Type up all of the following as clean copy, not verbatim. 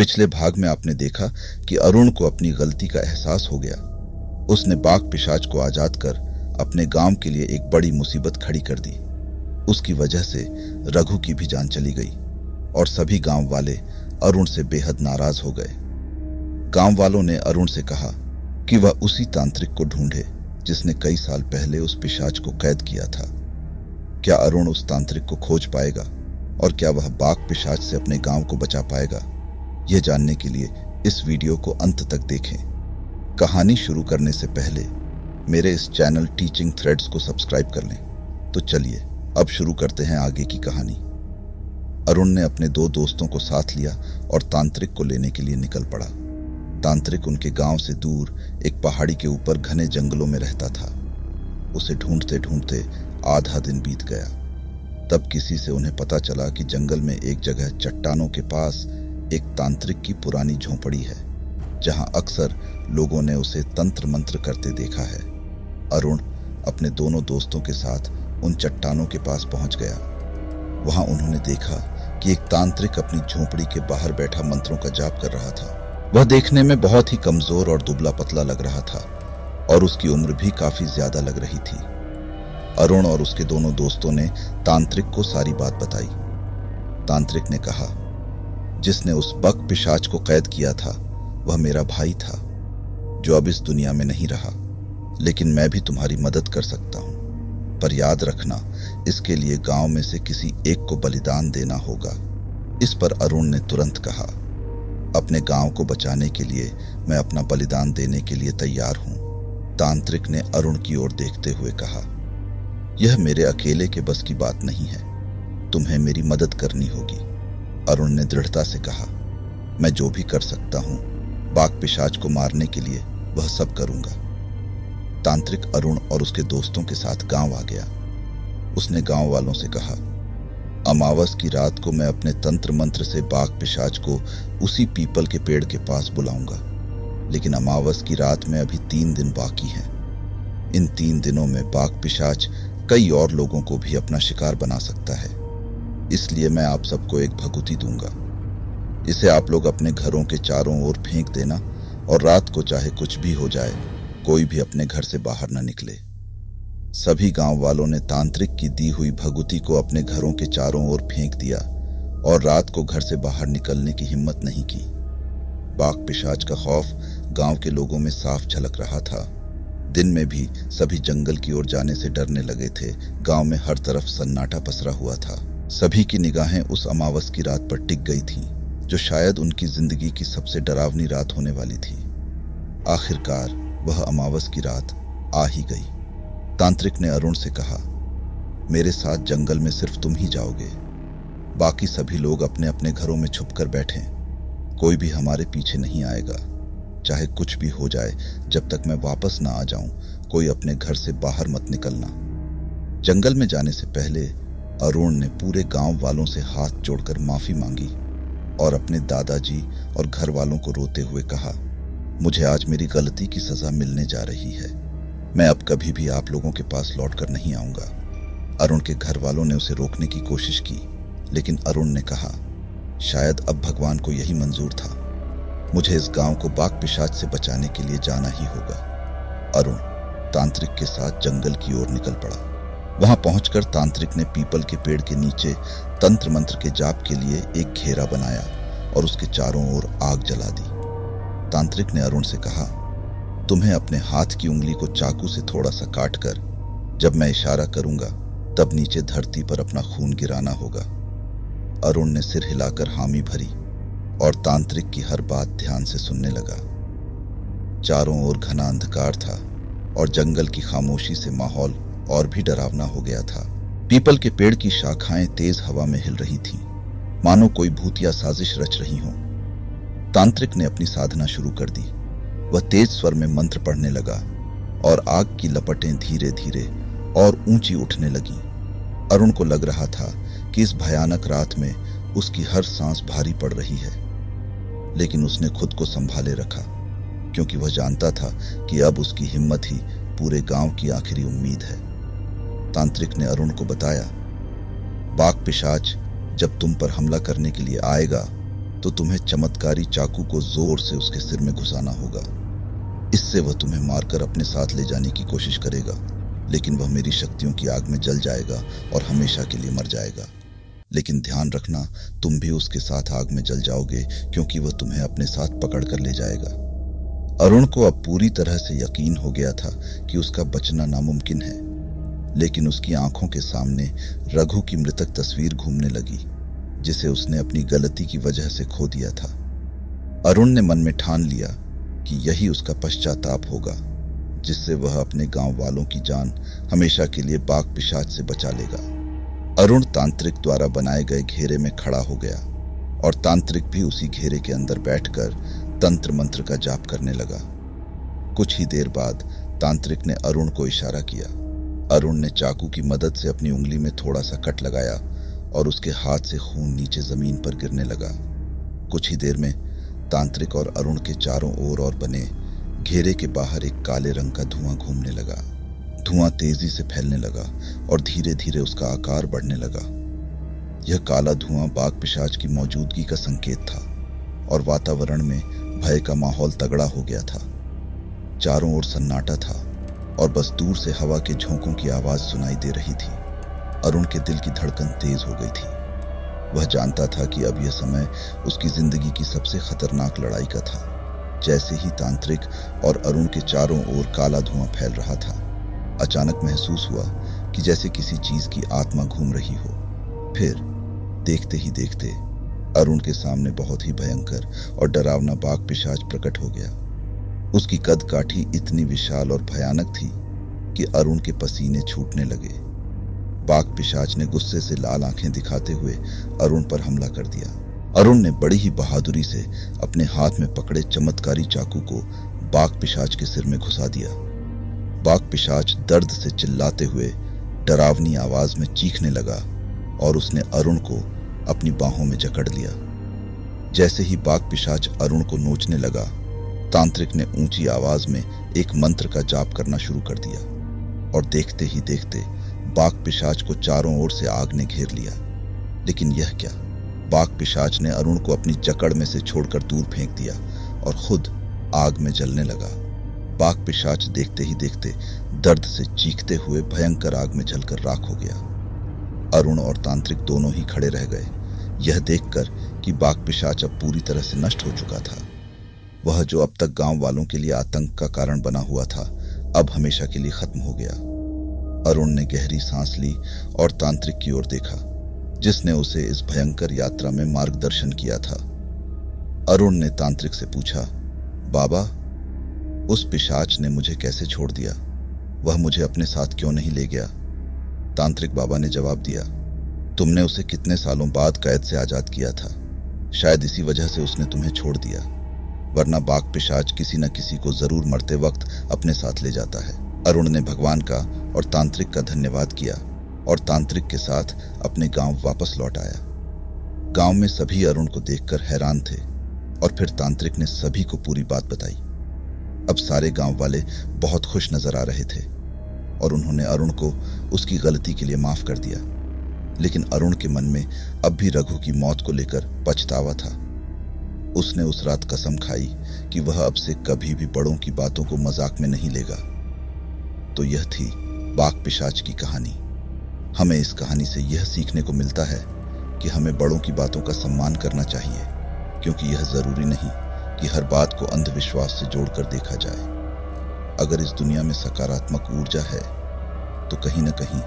पिछले भाग में आपने देखा कि अरुण को अपनी गलती का एहसास हो गया। उसने बाघ पिशाच को आजाद कर अपने गांव के लिए एक बड़ी मुसीबत खड़ी कर दी। उसकी वजह से रघु की भी जान चली गई और सभी गांव वाले अरुण से बेहद नाराज हो गए। गांव वालों ने अरुण से कहा कि वह उसी तांत्रिक को ढूंढे जिसने कई साल पहले उस पिशाच को कैद किया था। क्या अरुण उस तांत्रिक को खोज पाएगा और क्या वह बाघ पिशाच से अपने गांव को बचा पाएगा? यह जानने के लिए इस वीडियो को अंत तक देखें। कहानी शुरू करने से पहले मेरे इस चैनल टीचिंग थ्रेड्स को सब्सक्राइब कर लें। तो चलिए अब शुरू करते हैं आगे की कहानी। अरुण ने अपने दो दोस्तों को साथ लिया और तांत्रिक को लेने के लिए निकल पड़ा। तांत्रिक उनके गांव से दूर एक पहाड़ी के ऊपर घने जंगलों में रहता था। उसे ढूंढते ढूंढते आधा दिन बीत गया। तब किसी से उन्हें पता चला कि जंगल में एक जगह चट्टानों के पास एक तांत्रिक की पुरानी झोंपड़ी है, जहां अक्सर लोगों ने उसे तंत्र मंत्र करते देखा है। अरुण अपने दोनों दोस्तों के साथ उन चट्टानों के पास पहुंच गया। वहां उन्होंने देखा कि एक तांत्रिक अपनी झोंपड़ी के बाहर बैठा मंत्रों का जाप कर रहा था। वह देखने में बहुत ही कमजोर और दुबला पतला लग रहा था और उसकी उम्र भी काफी ज्यादा लग रही थी। अरुण और उसके दोनों दोस्तों ने तांत्रिक को सारी बात बताई। तांत्रिक ने कहा, जिसने उस बक पिशाच को कैद किया था वह मेरा भाई था, जो अब इस दुनिया में नहीं रहा, लेकिन मैं भी तुम्हारी मदद कर सकता हूं। पर याद रखना, इसके लिए गांव में से किसी एक को बलिदान देना होगा। इस पर अरुण ने तुरंत कहा, अपने गांव को बचाने के लिए मैं अपना बलिदान देने के लिए तैयार हूं। तांत्रिक ने अरुण की ओर देखते हुए कहा, यह मेरे अकेले के बस की बात नहीं है, तुम्हें मेरी मदद करनी होगी। अरुण ने दृढ़ता से कहा, मैं जो भी कर सकता हूं बाघ पिशाच को मारने के लिए वह सब करूंगा। तांत्रिक अरुण और उसके दोस्तों के साथ गांव आ गया। उसने गांव वालों से कहा, अमावस की रात को मैं अपने तंत्र मंत्र से बाघ पिशाच को उसी पीपल के पेड़ के पास बुलाऊंगा, लेकिन अमावस की रात में अभी 3 दिन बाकी हैं। इन 3 दिनों में बाघ पिशाच कई और लोगों को भी अपना शिकार बना सकता है, इसलिए मैं आप सबको एक भभूति दूंगा। इसे आप लोग अपने घरों के चारों ओर फेंक देना और रात को चाहे कुछ भी हो जाए कोई भी अपने घर से बाहर न निकले। सभी गांव वालों ने तांत्रिक की दी हुई भभूति को अपने घरों के चारों ओर फेंक दिया और रात को घर से बाहर निकलने की हिम्मत नहीं की। बाघ पिशाच का खौफ गांव के लोगों में साफ झलक रहा था। दिन में भी सभी जंगल की ओर जाने से डरने लगे थे। गांव में हर तरफ सन्नाटा पसरा हुआ था। सभी की निगाहें उस अमावस की रात पर टिक गई थीं, जो शायद उनकी जिंदगी की सबसे डरावनी रात होने वाली थी। आखिरकार वह अमावस की रात आ ही गई। तांत्रिक ने अरुण से कहा, मेरे साथ जंगल में सिर्फ तुम ही जाओगे, बाकी सभी लोग अपने अपने घरों में छुपकर बैठें। कोई भी हमारे पीछे नहीं आएगा, चाहे कुछ भी हो जाए। जब तक मैं वापस ना आ जाऊं कोई अपने घर से बाहर मत निकलना। जंगल में जाने से पहले अरुण ने पूरे गांव वालों से हाथ जोड़कर माफी मांगी और अपने दादाजी और घर वालों को रोते हुए कहा, मुझे आज मेरी गलती की सजा मिलने जा रही है। मैं अब कभी भी आप लोगों के पास लौटकर नहीं आऊंगा। अरुण के घर वालों ने उसे रोकने की कोशिश की, लेकिन अरुण ने कहा, शायद अब भगवान को यही मंजूर था। मुझे इस गांव को बाघ पिशाच से बचाने के लिए जाना ही होगा। अरुण तांत्रिक के साथ जंगल की ओर निकल पड़ा। वहां पहुंचकर तांत्रिक ने पीपल के पेड़ के नीचे तंत्र मंत्र के जाप के लिए एक घेरा बनाया और उसके चारों ओर आग जला दी। तांत्रिक ने अरुण से कहा, तुम्हें अपने हाथ की उंगली को चाकू से थोड़ा सा काटकर जब मैं इशारा करूंगा तब नीचे धरती पर अपना खून गिराना होगा। अरुण ने सिर हिलाकर हामी भरी और तांत्रिक की हर बात ध्यान से सुनने लगा। चारों ओर घना अंधकार था और जंगल की खामोशी से माहौल और भी डरावना हो गया था। पीपल के पेड़ की शाखाएं तेज हवा में हिल रही थीं, मानो कोई भूतिया साजिश रच रही हो। तांत्रिक ने अपनी साधना शुरू कर दी। वह तेज स्वर में मंत्र पढ़ने लगा और आग की लपटें धीरे धीरे और ऊंची उठने लगीं। अरुण को लग रहा था कि इस भयानक रात में उसकी हर सांस भारी पड़ रही है, लेकिन उसने खुद को संभाले रखा, क्योंकि वह जानता था कि अब उसकी हिम्मत ही पूरे गांव की आखिरी उम्मीद है। तांत्रिक ने अरुण को बताया, बाघ पिशाच जब तुम पर हमला करने के लिए आएगा तो तुम्हें चमत्कारी चाकू को जोर से उसके सिर में घुसाना होगा। इससे वह तुम्हें मारकर अपने साथ ले जाने की कोशिश करेगा, लेकिन वह मेरी शक्तियों की आग में जल जाएगा और हमेशा के लिए मर जाएगा। लेकिन ध्यान रखना, तुम भी उसके साथ आग में जल जाओगे, क्योंकि वह तुम्हें अपने साथ पकड़ कर ले जाएगा। अरुण को अब पूरी तरह से यकीन हो गया था कि उसका बचना नामुमकिन है, लेकिन उसकी आंखों के सामने रघु की मृतक तस्वीर घूमने लगी, जिसे उसने अपनी गलती की वजह से खो दिया था। अरुण ने मन में ठान लिया कि यही उसका पश्चाताप होगा, जिससे वह अपने गांव वालों की जान हमेशा के लिए बाघ पिशाच से बचा लेगा। अरुण तांत्रिक द्वारा बनाए गए घेरे में खड़ा हो गया और तांत्रिक भी उसी घेरे के अंदर बैठकर तंत्र मंत्र का जाप करने लगा। कुछ ही देर बाद तांत्रिक ने अरुण को इशारा किया। अरुण ने चाकू की मदद से अपनी उंगली में थोड़ा सा कट लगाया और उसके हाथ से खून नीचे जमीन पर गिरने लगा। कुछ ही देर में तांत्रिक और अरुण के चारों ओर और बने घेरे के बाहर एक काले रंग का धुआं घूमने लगा। धुआं तेजी से फैलने लगा और धीरे धीरे उसका आकार बढ़ने लगा। यह काला धुआं बाघ पिशाच की मौजूदगी का संकेत था और वातावरण में भय का माहौल तगड़ा हो गया था। चारों ओर सन्नाटा था और बस दूर से हवा के झोंकों की आवाज सुनाई दे रही थी। अरुण के दिल की धड़कन तेज हो गई थी। वह जानता था कि अब यह समय उसकी जिंदगी की सबसे खतरनाक लड़ाई का था। जैसे ही तांत्रिक और अरुण के चारों ओर काला धुआं फैल रहा था, अचानक महसूस हुआ कि जैसे किसी चीज की आत्मा घूम रही हो। फिर देखते ही देखते अरुण के सामने बहुत ही भयंकर और डरावना बाघ पिशाच प्रकट हो गया। उसकी कद काठी इतनी विशाल और भयानक थी कि अरुण के पसीने छूटने लगे। बाघ पिशाच ने गुस्से से लाल आंखें दिखाते हुए अरुण पर हमला कर दिया। अरुण ने बड़ी ही बहादुरी से अपने हाथ में पकड़े चमत्कारी चाकू को बाघ पिशाच के सिर में घुसा दिया। बाघ पिशाच दर्द से चिल्लाते हुए डरावनी आवाज में चीखने लगा और उसने अरुण को अपनी बाहों में जकड़ लिया। जैसे ही बाघ पिशाच अरुण को नोचने लगा, तांत्रिक ने ऊंची आवाज में एक मंत्र का जाप करना शुरू कर दिया और देखते ही देखते बाघ पिशाच को चारों ओर से आग ने घेर लिया। लेकिन यह क्या, बाघ पिशाच ने अरुण को अपनी जकड़ में से छोड़कर दूर फेंक दिया और खुद आग में जलने लगा। बाघ पिशाच देखते ही देखते दर्द से चीखते हुए भयंकर आग में जलकर राख हो गया। अरुण और तांत्रिक दोनों ही खड़े रह गए, यह देखकर कि बाघ पिशाच अब पूरी तरह से नष्ट हो चुका था। वह जो अब तक गांव वालों के लिए आतंक का कारण बना हुआ था, अब हमेशा के लिए खत्म हो गया। अरुण ने गहरी सांस ली और तांत्रिक की ओर देखा, जिसने उसे इस भयंकर यात्रा में मार्गदर्शन किया था। अरुण ने तांत्रिक से पूछा, बाबा, उस पिशाच ने मुझे कैसे छोड़ दिया? वह मुझे अपने साथ क्यों नहीं ले गया? तांत्रिक बाबा ने जवाब दिया, तुमने उसे कितने सालों बाद कैद से आजाद किया था, शायद इसी वजह से उसने तुम्हें छोड़ दिया, वरना बाघ पिशाच किसी न किसी को जरूर मरते वक्त अपने साथ ले जाता है। अरुण ने भगवान का और तांत्रिक का धन्यवाद किया और तांत्रिक के साथ अपने गांव वापस लौट आया। गांव में सभी अरुण को देखकर हैरान थे और फिर तांत्रिक ने सभी को पूरी बात बताई। अब सारे गांव वाले बहुत खुश नजर आ रहे थे और उन्होंने अरुण को उसकी गलती के लिए माफ कर दिया। लेकिन अरुण के मन में अब भी रघु की मौत को लेकर पछतावा था। उसने उस रात कसम खाई कि वह अब से कभी भी बड़ों की बातों को मजाक में नहीं लेगा। तो यह थी बाघ पिशाच की कहानी। हमें इस कहानी से यह सीखने को मिलता है कि हमें बड़ों की बातों का सम्मान करना चाहिए, क्योंकि यह जरूरी नहीं कि हर बात को अंधविश्वास से जोड़कर देखा जाए। अगर इस दुनिया में सकारात्मक ऊर्जा है तो कहीं न कहीं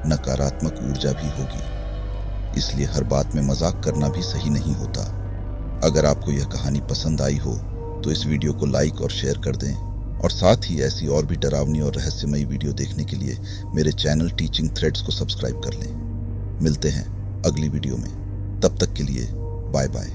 नकारात्मक ऊर्जा भी होगी, इसलिए हर बात में मजाक करना भी सही नहीं होता। अगर आपको यह कहानी पसंद आई हो तो इस वीडियो को लाइक और शेयर कर दें और साथ ही ऐसी और भी डरावनी और रहस्यमयी वीडियो देखने के लिए मेरे चैनल टीचिंग थ्रेड्स को सब्सक्राइब कर लें। मिलते हैं अगली वीडियो में, तब तक के लिए बाय बाय।